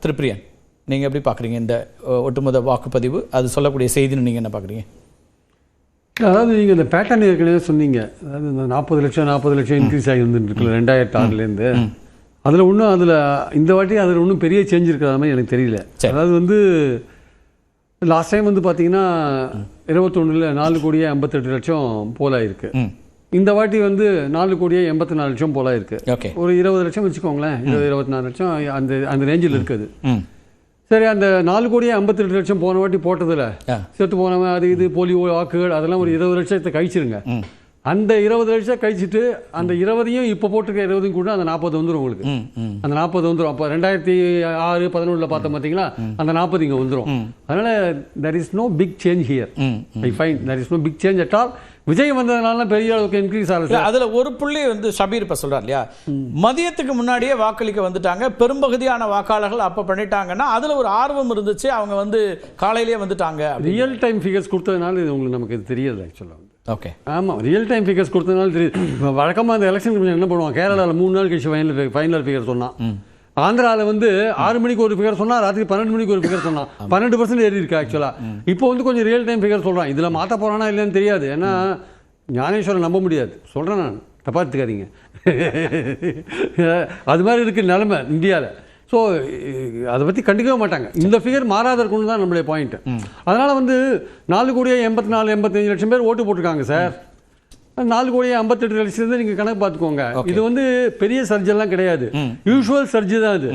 திரு பிரியன், நீங்கள் எப்படி பார்க்குறீங்க இந்த ஒட்டுமொத்த வாக்குப்பதிவு, அது சொல்லக்கூடிய செய்தின்னு நீங்கள் என்ன பார்க்குறீங்க? அதாவது நீங்கள் இந்த பேட்டர்ன் ஏற்கனவே சொன்னீங்க, அதாவது இந்த 40 லட்சம் இன்க்ரீஸ் ஆகி வந்துருக்குல்ல 2006லேருந்து. அதில் இந்த வாட்டி அதில் ஒன்றும் பெரிய சேஞ்ச் இருக்கிற மாதிரி எனக்கு தெரியல. அதாவது லாஸ்ட் டைம் பார்த்தீங்கன்னா 21ல் 4,58,00,000 போலாயிருக்கு. இந்த வாட்டி 4,84,00,000 போலாயிருக்கு. ஒரு 20 லட்சம் வச்சுக்கோங்களேன், 24 லட்சம் அந்த ரேஞ்சில் இருக்குது. சரி, அந்த 4,58,00,000 போன வாட்டி போட்டதில் செத்து போனவன் அது இது போலியோ வாக்குகள் அதெல்லாம் ஒரு 20 லட்சத்தை கழிச்சிருங்க. அந்த 20 லட்சம் கழிச்சிட்டு அந்த 20ஐயும் இப்போ போட்டிருக்க 20 கூட அந்த 40 வந்துடும் உங்களுக்கு. அந்த 40 வந்துடும். அப்போ 2006-11 பார்த்தோம் பார்த்தீங்களா, அந்த 40 இங்கே வந்துடும். அதனால there is no big change here. I find there is no big change at all. Vijay வந்ததுனால பெரிய அளவுக்கு இன்க்ரீஸ் ஆகுது. அதில் ஒரு புள்ளி ஷபீர் இப்போ சொல்கிறார் இல்லையா, மதியத்துக்கு முன்னாடியே வாக்களிக்க வந்துட்டாங்க, பெரும்பகுதியான வாக்காளர்கள் அப்போ பண்ணிட்டாங்கன்னா அதில் ஒரு ஆர்வம் இருந்துச்சு, அவங்க காலையிலேயே வந்துட்டாங்க. ரியல் டைம் ஃபிகர்ஸ் கொடுத்ததுனால இது உங்களுக்கு நமக்கு இது தெரியாது ஆக்சுவலாக. ஓகே, ஆமாம், ரியல் டைம் ஃபிகர்ஸ் கொடுத்ததுனால தெரியுது. வழக்கமாக அந்த எலெக்ஷன் கமிஷன் என்ன பண்ணுவாங்க, கேரளாவில் 3 நாள் கழிச்சு ஃபைனல் ஃபிகர் சொன்னான். ஆந்திராவில் 6 மணிக்கு ஒரு ஃபிகர் சொன்னால், ராத்திரி 12 மணிக்கு ஒரு ஃபிகர் சொன்னான். 12% ஏறி இருக்கு ஆக்சுவலாக. இப்போ கொஞ்சம் ரியல் டைம் ஃபிகர் சொல்கிறான். இதில் மாற்ற போகிறானா இல்லைன்னு தெரியாது. ஏன்னா ஞானேஸ்வரன் நம்ப முடியாது, சொல்கிறேன் நான், தப்பாக எடுத்துக்காதீங்க. அது மாதிரி இருக்குது நிலைமை இந்தியாவில். ஸோ அதை பற்றி கண்டுக்கவே மாட்டாங்க. இந்த ஃபிகர் மாறாதற்குன்னு தான் நம்மளுடைய பாயிண்ட். அதனால் 4,84,85,00,000 பேர் ஓட்டு போட்டிருக்காங்க சார். 4,58,00,000 நீங்கள் கணக்கு பார்த்துக்கோங்க. இது பெரிய சர்ஜெல்லாம் கிடையாது, யூஷுவல் சர்ஜி தான். இது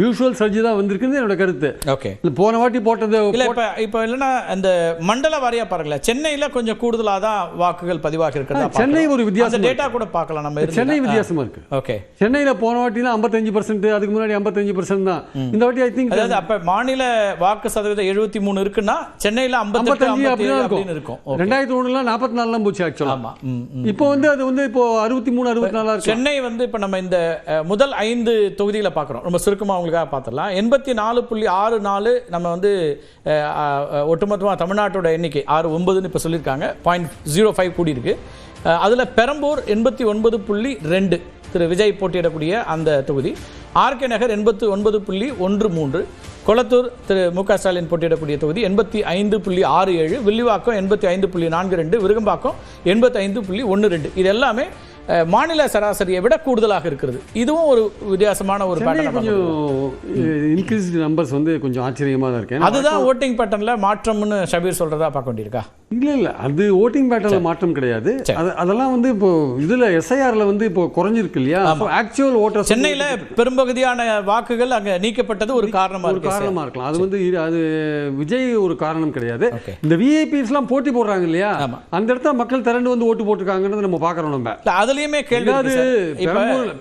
யூஷுவல் சர்ஜி தான் வந்திருக்குன்னு என்னோட கருத்து. ஓகே, போன வாட்டி போட்டது இப்போ இல்லைன்னா இந்த மண்டல வாரியா பாருங்களேன், சென்னையில் கொஞ்சம் கூடுதலாக தான் வாக்குகள் பதிவாக இருக்கிறது. சென்னை ஒரு வித்தியாசம், டேட்டா கூட பார்க்கலாம் நம்ம. சென்னை வித்தியாசமா இருக்கு. ஓகே, சென்னையில் போன வாட்டிலாம் 55%, அதுக்கு முன்னாடி 55% தான். இந்த வாட்டி ஐ திங்க் அதாவது அப்போ மாநில வாக்கு சதவீதம் 73 இருக்குன்னா சென்னையில் 55 அப்படின்னு இருக்கும். 2001 44 போச்சு ஆக்சுவலா. இப்போ அது இப்போ 63 64 இருக்கு. சென்னை இப்போ நம்ம இந்த முதல் 5 தொகுதிகளை பார்க்குறோம். ரொம்ப சுருக்கமாக உங்களுக்காக பார்த்துடலாம். 84.64 நம்ம ஒட்டுமொத்தமாக தமிழ்நாட்டோட எண்ணிக்கை 69ன்னு இப்போ சொல்லியிருக்காங்க. 0.05 கூடி இருக்கு. அதில் பெரம்பூர் 89.2 திரு விஜய் போட்டியிடக்கூடிய அந்த தொகுதி. ஆர்கே நகர் 89.13, கொளத்தூர் திரு மு.க. ஸ்டாலின் போட்டியிடக்கூடிய தொகுதி 85.67, வில்லிவாக்கம் 85.42, விருகம்பாக்கம் 85.12. இது எல்லாமே மாநில சராசரியை விட கூடுதலாக இருக்கிறது. இதுவும் ஒரு வித்தியாசமான ஒரு பேட்டர்ன். கொஞ்சம் இன்க்ரீஸ்டு நம்பர்ஸ் கொஞ்சம் ஆச்சரியமாக தான் இருக்கு. அதுதான் ஓட்டிங் பேட்டர்ன்ல மாற்றம்னு ஷபீர் சொல்றதா பார்க்க வேண்டியிருக்கா? இல்லை, அது ஓட்டிங் பேட்டர்ல மாற்றம் கிடையாது. அதெல்லாம் இப்போ இதுல எஸ்ஐஆர்ல இப்போ குறைஞ்சிருக்கு இல்லையா. ஆக்சுவல் ஓட்டர் சென்னையில பெரும்பகுதியான வாக்குகள் அங்க நீக்கப்பட்டது ஒரு காரணமா இருக்கலாம். அது விஜய் ஒரு காரணம் கிடையாது. இந்த விஐபிஸ்லாம் போட்டி போடுறாங்க இல்லையா, அந்த இடத்துல மக்கள் திரண்டு ஓட்டு போட்டிருக்காங்கன்னு நம்ம பார்க்கறோம். நம்ம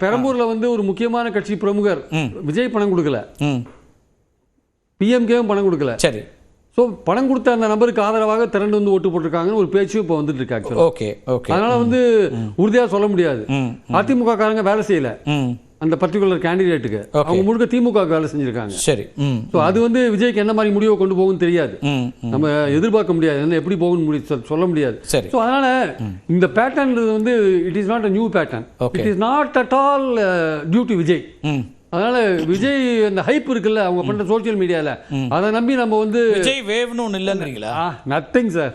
பெரம்பூர்ல ஒரு முக்கியமான கட்சி பிரமுகர் விஜய் பணம் கொடுக்கல, பிஎம்கேவும் பணம் கொடுக்கல. சரி, சோ பணம் கொடுத்த அந்த நபருக்கு ஆதரவாக திரண்டு ஓட்டு போட்டிருக்காங்கன்னு ஒரு பேச்சு இப்போ வந்துட்டு இருக்கு. ஓகே, அதனால உறுதியா சொல்ல முடியாது. அதிமுக காரங்க வேலை செய்யல அந்த பர்டிகுலர் கேண்டிடேட்டுக்கு, அவங்க முழுக்க திமுக வேலை செஞ்சிருக்காங்க. சரி, ஸோ அது விஜய்க்கு என்ன மாதிரி முடிவை கொண்டு போகும்னு தெரியாது, நம்ம எதிர்பார்க்க முடியாது, என்ன எப்படி போகும்னு சொல்ல முடியாது. ஸோ அதனால இந்த pattern it is not a new pattern, it is not at all due to Vijay. அதனால விஜய் அந்த ஹைப் இருக்குல்ல அவங்க பண்ற சோசியல் மீடியால, அதை நம்பி நம்ம விஜய் வேவ்னு ஒன்று இல்லைன்றீங்களா? நத்திங் சார்,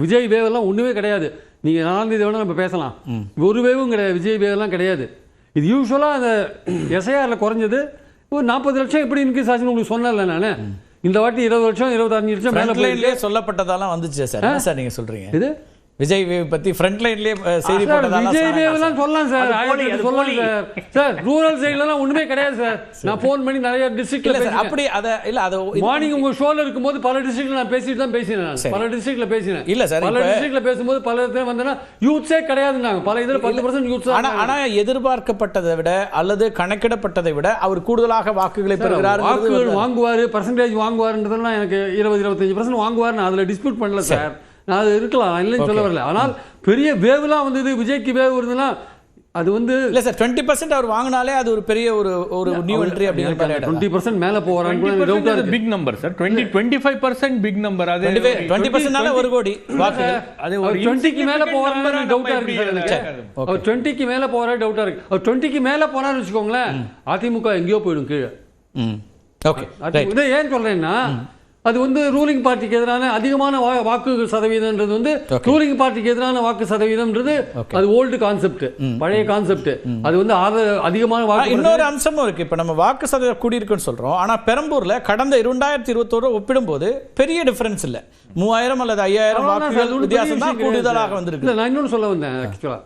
விஜய் வேவ் எல்லாம் ஒண்ணுமே கிடையாது. நீங்க 4ஆம் தேதி வேணா நம்ம பேசலாம், ஒரு வேவும் கிடையாது, விஜய் வேவ் எல்லாம் கிடையாது. இது யூஸ்வலாக அந்த எஸ்ஐஆரில் குறைஞ்சது ஒரு 40 லட்சம் எப்படி இன்க்ரீஸ் ஆச்சுன்னு உங்களுக்கு சொன்னேன்ல நான். இந்த வாட்டி 20 லட்சம் 25 லட்சம் மேலே சொல்லப்பட்டதெல்லாம் வந்துச்சு சார். என்ன சார் நீங்கள் சொல்கிறீங்க? இது விஜய் வேவ் பத்தி ஃப்ரண்ட் லைன்லயே செய்தி போட்டதால விஜய் வேவ்லாம் சொல்லலாம் சார், சொல்லலாம் சார். சார் ரூரல் சைடுலலாம் ஒண்ணுமே கிடையாது சார். நான் ஃபோன் பண்ணி நிறைய டிஸ்ட்ரிக்ட்ல பேசினேன். அப்படி அத இல்ல அது மார்னிங் உங்க ஷோல இருக்கும்போது பல டிஸ்ட்ரிக்ட்ல நான் பேசிட்டு தான் பேசினேன். பல டிஸ்ட்ரிக்ட்ல பேசினேன். இல்ல சார், பல டிஸ்ட்ரிக்ட்ல பேசும்போது பல இடத்துல வந்தனா யூத்ஸே கிடையாதுன்னாங்க. பல இதுல 10% யூத்ஸ். ஆனா எதிர்பார்க்கப்பட்டதை விட அல்லது கணக்கிடப்பட்டதை விட அவர் கூடுதலாக வாக்குகளை பெறுகிறார். வாக்குகள் வாங்குவாரு, பர்சன்டேஜ் வாங்குவாருன்றதெல்லாம் எனக்கு 20-25% வாங்குவாரு. நான் அதுல டிஸ்பியூட் பண்ணல சார். நான் அது இருக்கலாம், இல்லைன்னு சொல்ல வரல. ஆனால் பெரிய வேவ்லாம் விஜய்க்கு வேவ் வருதுன்னா அது இல்ல சார், 20% அவர் வாங்கினாலே அது ஒரு பெரிய ஒரு நியூ என்ட்ரி அப்படிங்கிற 20% மேல போறாங்க. Big number sir. 25% big number. அது 20%னால 1 கோடி வாக்கு. அது ஒரு 20க்கு மேல போறாங்க டவுட்டா இருக்கு சார் எனக்கு. அவர் 20க்கு மேல போறா டவுட்டா இருக்கு. அவர் 20க்கு மேல போனாரு வெச்சுக்கோங்களேன், அதிமுக எங்கயோ போய்டும் கீழ. ஓகே. இதை ஏன் சொல்றேன்னா அது வந்து ரூலிங் பார்ட்டிக்கு எதிரான அதிகமான வாக்கு சதவீதம்ன்றது வந்து ரூலிங் பார்ட்டிக்கு எதிரான வாக்கு சதவீதம்ன்றது அது ஓல்டு கான்செப்ட், பழைய கான்செப்ட். அது வந்து அதிகமான வாக்கு. இன்னொரு அம்சமும் இருக்கு. இப்ப நம்ம வாக்கு சதவீதம் கூடியிருக்குன்னு சொல்றோம். ஆனா பெரம்பூர்ல கடந்த 2021 ஒப்பிடும்போது பெரிய டிஃபரன்ஸ் இல்ல. 3000 அல்லது 5000 வாக்குகள் வித்தியாசம் தான் கூடுதலாக வந்திருக்கு. நான் இன்னொன்று சொல்ல வந்தேன். ஆக்சுவலா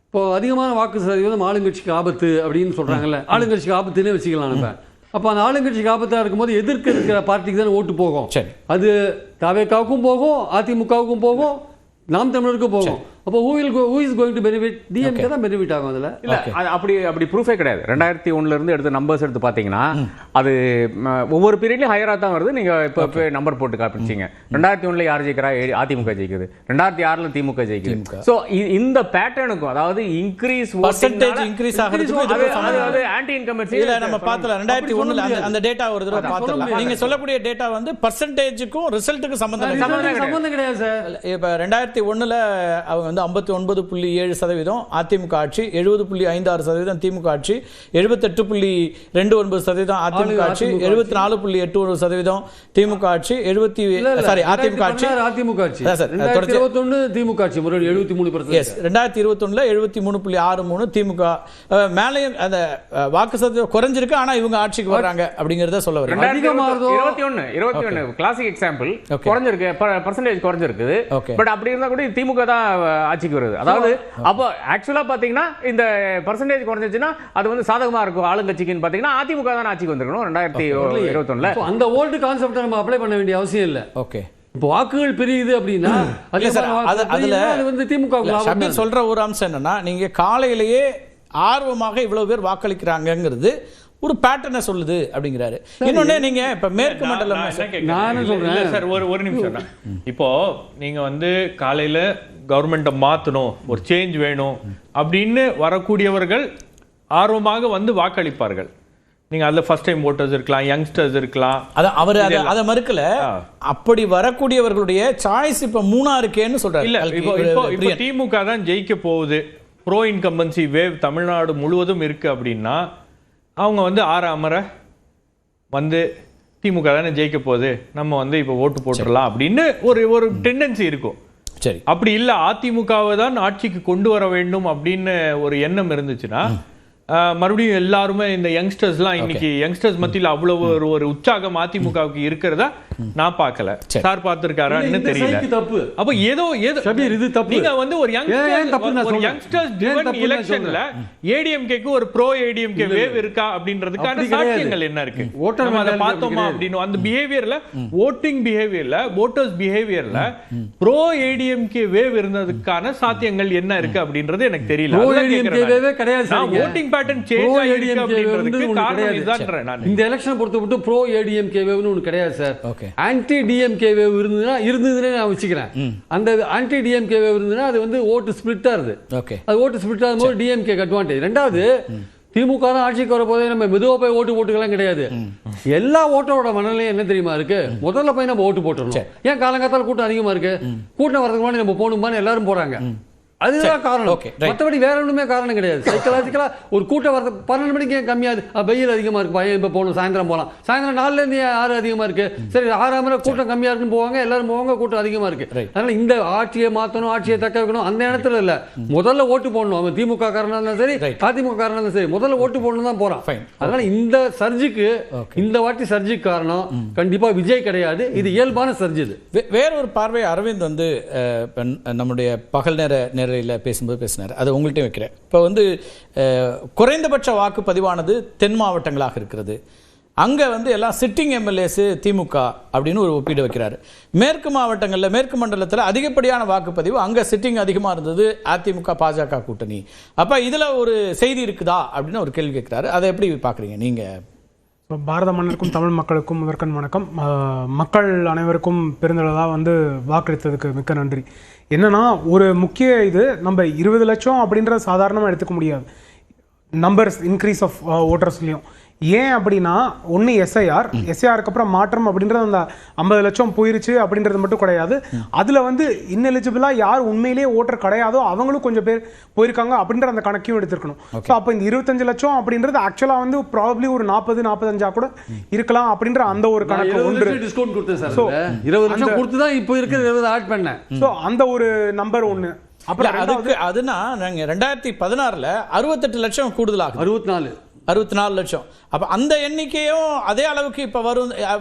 இப்போ அதிகமான வாக்கு சதவீதம் ஆளுங்கட்சிக்கு ஆபத்து அப்படின்னு சொல்றாங்கல்ல, ஆளுங்கட்சிக்கு ஆபத்துன்னு வச்சுக்கலாம் நம்ம. அப்போ அந்த ஆளுங்கட்சிக்கு ஆபத்தாக இருக்கும்போது எதிர்க்க இருக்கிற பார்ட்டிக்கு தானே ஓட்டு போகும். அது தவேகாவுக்கும் போகும், அதிமுகவுக்கும் போகும், நாம் தமிழருக்கும் போகும். அப்போ who is going to benefit? DMK தான் பெனிஃபிட் ஆகும் அதில். இல்லை, அப்படி ப்ரூஃபே கிடையாது. 2001 எடுத்த நம்பர்ஸ் எடுத்து பார்த்தீங்கன்னா அது ஒவ்வொரு பீரியட்லையும் ஹையராக தான் வருது. நீங்கள் இப்போ நம்பர் போட்டு காப்பிச்சிங்க. 2001 யார் ஜெயிக்கிறா? அதிமுக ஜெயிக்குது. 2006 திமுக ஜெயிக்குது. ஸோ இந்த பேட்டர்னுக்கும், அதாவது இன்க்ரீஸ் இன்க்ரீஸ் ஆகிறது ஆன்டி இன்கம்பன்சி இல்லை நம்ம பார்த்தல 2001 அந்த டேட்டா ஒரு தடவை பார்த்தலாம். நீங்கள் சொல்லக்கூடிய டேட்டா வந்து பர்சன்டேஜுக்கும் ரிசல்ட்டுக்கும் சம்பந்தம் கிடையாது சார். இப்போ 2001 அவங்க வந்து 59.7% அதிமுக ஆட்சி, 70.56% திமுக ஆட்சி, 78.29% அதிமுக ஆட்சி, 74.81% திமுக ஆட்சி, அதிமுக ஆட்சி, அதிமுக ஆட்சி 2021 திமுக ஆட்சி முறை 73%. 2021 73.63 திமுக. மேலையும் அந்த வாக்கு சதவீதம் குறைஞ்சிருக்கு. ஆனா இவங்க ஆட்சிக்கு வர்றாங்க அப்படிங்கறத சொல்ல வரேன். 21 கிளாசிக் எக்ஸாம்பிள் குறைஞ்சிருக்கு, பர்சன்டேஜ் குறைஞ்சிருக்கு. பட் அப்படி இருந்தா கூட திமுக தான் ஆட்சிக்கு வருது. அதாவது அப்போ ஆக்சுவலா பாத்தீங்கன்னா இந்த பர்சன்டேஜ் குறைஞ்சிச்சுன்னா அது வந்து சாதகமா இருக்கும் ஆளுங்கட்சிக்குன்னு பாத்தீங்கன்னா அதிமுக தான் ஆட்சிக்கு வந்திருக்கணும் 2021. அந்த ஓல்டு கான்செப்டை நம்ம அப்ளை பண்ண வேண்டிய அவசியம் இல்லை. ஓகே. இப்போ வாக்குகள் பிரியுது அப்படின்னா அது வந்து திமுக சொல்ற ஒரு அம்சம் என்னன்னா, நீங்க காலையிலேயே ஆர்வமாக இவ்வளவு பேர் வாக்களிக்கிறாங்கிறது ஒரு பேட்டர்னை சொல்லுது அப்படிங்கிறாரு. இன்னொன்னு நீங்க இப்ப மேற்கு மண்டலம் நான் சொல்றேன் சார், ஒரு நிமிஷம் தான். இப்போ நீங்க வந்து காலையில கவர்மெண்ட்டை மாற்றணும், ஒரு சேஞ்ச் வேணும் அப்படின்னு வரக்கூடியவர்கள் ஆர்வமாக வந்து வாக்களிப்பார்கள். நீங்க அதுல ஃபர்ஸ்ட் டைம் ஓட்டர்ஸ் இருக்கலாம், யங்ஸ்டர்ஸ் இருக்கலாம். அதான் அவர் அதை மறுக்கல. அப்படி வரக்கூடியவர்களுடைய சாய்ஸ் இப்ப 3 இருக்கேன்னு சொல்றாரு. இல்ல, இப்போ திமுக தான் ஜெயிக்க போகுது, ப்ரோ இன்கம்பன்சி வேவ் தமிழ்நாடு முழுவதும் இருக்கு அப்படின்னா அவங்க வந்து அமர வந்து திமுக தானே ஜெயிக்க போகுது, நம்ம வந்து இப்போ ஓட்டு போட்டுடலாம் அப்படின்னு ஒரு டெண்டன்சி இருக்கும். சரி, அப்படி இல்லை அதிமுகவை தான் ஆட்சிக்கு கொண்டு வர வேண்டும் அப்படின்னு ஒரு எண்ணம் இருந்துச்சுன்னா மறுபடியும் எல்லாருமே இந்த யங்ஸ்டர்ஸ்லாம் இன்னைக்கு யங்ஸ்டர்ஸ் மத்தியில் அவ்வளவு ஒரு உற்சாகம் அதிமுகவுக்கு இருக்கிறதா நான் பார்க்கல. சார் பார்த்திருக்காரான்னு தெரியல. அப்ப ஏதோ இது தப்பு. நீங்க வந்து ஒரு யங்ஸ்டர்ஸ் டிரைவன் எலெக்ஷன்ல ஏடிஎம்கேக்கு ஒரு ப்ரோ ஏடிஎம்கே வேவ் இருக்கா அப்படின்றதுக்கான சாட்சியங்கள் என்ன இருக்கு? நம்ம அதை பார்த்தோமா அப்படின்னு அந்த பிஹேவியர்ல, ஓட்டிங் பிஹேவியர்ல, வோட்டர்ஸ் பிஹேவியர்ல ப்ரோ ஏடிஎம்கே வேவ் இருந்ததுக்கான சாத்தியங்கள் என்ன இருக்கு அப்படின்றது எனக்கு தெரியல. ஓட்டிங் பேட்டர்ன் சேஞ்ச் ஆயிருக்கு அப்படின்றதுக்கு காரணம் இதுதான்றேன் நான். இந்த எலெக்ஷனை பொறுத்தவரைக்கும் ப்ரோ ஏடிஎம்கே வேவ்னு ஒன்று கிடையாது சார். ஆன்டி டிஎம்கே வேவ் இருந்ததுன்னு நான் வச்சுக்கிறேன். அந்த ஆன்டி டிஎம்கே வேவ் இருந்ததுன்னா அது வந்து ஓட்டு ஸ்பிளிட் ஆகுது. அது ஓட்டு ஸ்பிளிட் ஆகும்போது டிஎம்கே அட்வான்டேஜ். ரெண்டாவது, திமுக தான் ஆட்சிக்கு வர போதே நம்ம மெதுவா போய் ஓட்டுக்கெல்லாம் கிடையாது. எல்லா ஓட்டரோட மனநிலையும் என்ன தெரியுமா இருக்கு? முதல்ல போய் நம்ம ஓட்டு போட்டுறோம். ஏன் காலங்காத்தால கூட்டம் அதிகமா இருக்கு? கூட்டம் வரதுக்கு முன்னாடி நம்ம போகணுமான்னு எல்லாரும் போறாங்க. அதுதான் காரணம். மற்றபடி வேற ஒண்ணுமே காரணம் கிடையாது. சைக்கலாஜிக்கலா ஒரு கூட்டம் வரது 12 மணிக்கு ஏன் வெயில் அதிகமா இருக்கு, பையன் இப்ப போகணும், சாயந்தரம் போகலாம். சாயந்தரம் 4ல இருந்து 6 அதிகமா இருக்கு. சரி, 6 மணி கூட்டம் கம்மியா இருக்குன்னு போவாங்க, எல்லாரும் போவாங்க, கூட்டம் அதிகமா இருக்கு. அதனால இந்த ஆட்சியை மாத்தணும், ஆட்சியை தக்க வைக்கணும் அந்த இடத்துல இல்ல. முதல்ல ஓட்டு போடணும். அவன் திமுக காரனா இருந்தாலும் சரி, அதிமுக காரனா இருந்தாலும் சரி, முதல்ல ஓட்டு போடணும் தான் போறான். அதனால இந்த சர்ஜுக்கு, இந்த வாட்டி சர்ஜுக்கு காரணம் கண்டிப்பா விஜய் கிடையாது. இது இயல்பான சர்ஜ். இது வேற ஒரு பார்வை. அரவிந்த் வந்து நம்முடைய பகல் நேரில் பேசும்போது பேசினார். அதை உங்கள்கிட்ட வைக்கிறேன். இப்போ வந்து குறைந்தபட்ச வாக்கு பதிவானது தென் மாவட்டங்களாக இருக்கிறது. அங்கே வந்து எல்லாம் சிட்டிங் எம்எல்ஏஸ் திமுக அப்படின்னு ஒரு ஒப்பீடு வைக்கிறாரு. மேற்கு மாவட்டங்களில், மேற்கு மண்டலத்தில் அதிகப்படியான வாக்குப்பதிவு அங்கே சிட்டிங் அதிகமாக இருந்தது அதிமுக பாஜக கூட்டணி. அப்போ இதில் ஒரு செய்தி இருக்குதா அப்படின்னு ஒரு கேள்வி கேட்குறாரு. அதை எப்படி பார்க்குறீங்க நீங்கள்? பாரத மன்னருக்கும் தமிழ் மக்களுக்கும் முதற்கண் வணக்கம். மக்கள் அனைவருக்கும் பெருந்தளவாக வந்து வாக்களித்ததுக்கு மிக்க நன்றி. என்னன்னா, ஒரு முக்கிய இது நம்ம 20 லட்சம் அப்படின்றத சாதாரணமாக எடுத்துக்க முடியாது. நம்பர்ஸ் இன்க்ரீஸ் ஆஃப் ஓட்டர்ஸ்லையும் ஏன் அப்படின்னா ஒன்று எஸ்ஐஆருக்கு அப்புறம் மாற்றம் அப்படின்றது அந்த 50 லட்சம் போயிருச்சு அப்படின்றது மட்டும் கிடையாது. அதில் வந்து இன்னெலிஜிபிளாக யார் உண்மையிலேயே ஓட்டர் கிடையாதோ அவங்களும் கொஞ்சம் பேர் போயிருக்காங்க அப்படின்ற அந்த கணக்கையும் எடுத்துருக்கணும். ஸோ அப்போ இந்த 25 லட்சம் அப்படின்றது ஆக்சுவலாக வந்து ப்ராபப்ளி ஒரு 40-45 கூட இருக்கலாம் அப்படின்ற அந்த ஒரு கணக்கு ஒன்று. டிஸ்கவுண்ட் கொடுத்தேன் சார். 20 லட்சம் கொடுத்து தான் இப்போ இருக்கிற 20 ஆட் பண்ணேன். ஸோ அந்த ஒரு நம்பர் ஒன்று. அப்புறம் அதுக்கு அதுனா நாங்கள் 2016 68 லட்சம் கூடுதலாகும். 64 64 லட்சம். அப்போ அந்த எண்ணிக்கையும் அதே அளவுக்கு இப்போ வரும்.